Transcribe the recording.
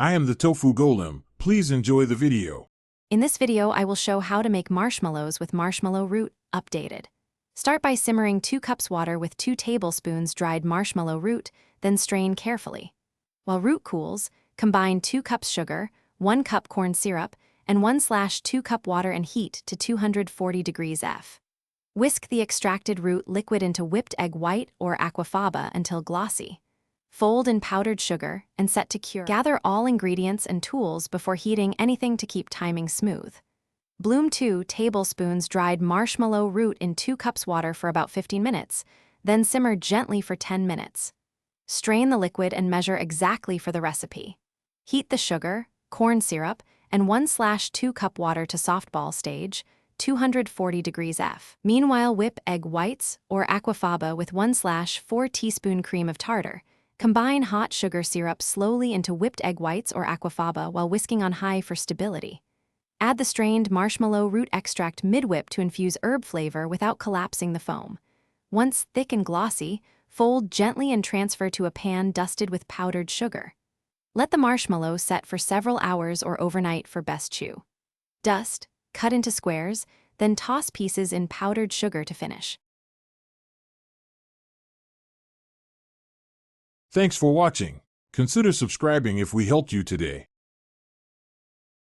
I am the Tofu Golem. Please enjoy the video. In this video, I will show how to make marshmallows with Marshmallow Root updated. Start by simmering 2 cups water with 2 tablespoons dried marshmallow root, then strain carefully. While root cools, combine 2 cups sugar, 1 cup corn syrup, and 1/2 cup water and heat to 240 degrees F. Whisk the extracted root liquid into whipped egg white or aquafaba until glossy. Fold in powdered sugar and set to cure. Gather all ingredients and tools before heating anything to keep timing smooth. Bloom 2 tablespoons dried marshmallow root in 2 cups water for about 15 minutes, then simmer gently for 10 minutes. Strain the liquid and measure exactly for the recipe. Heat the sugar, corn syrup, and 1/2 cup water to softball stage, 240 degrees F. Meanwhile, whip egg whites or aquafaba with 1/4 teaspoon cream of tartar. Combine hot sugar syrup slowly into whipped egg whites or aquafaba while whisking on high for stability. Add the strained marshmallow root extract mid-whip to infuse herb flavor without collapsing the foam. Once thick and glossy, fold gently and transfer to a pan dusted with powdered sugar. Let the marshmallow set for several hours or overnight for best chew. Dust, cut into squares, then toss pieces in powdered sugar to finish. Thanks for watching. Consider subscribing if we helped you today.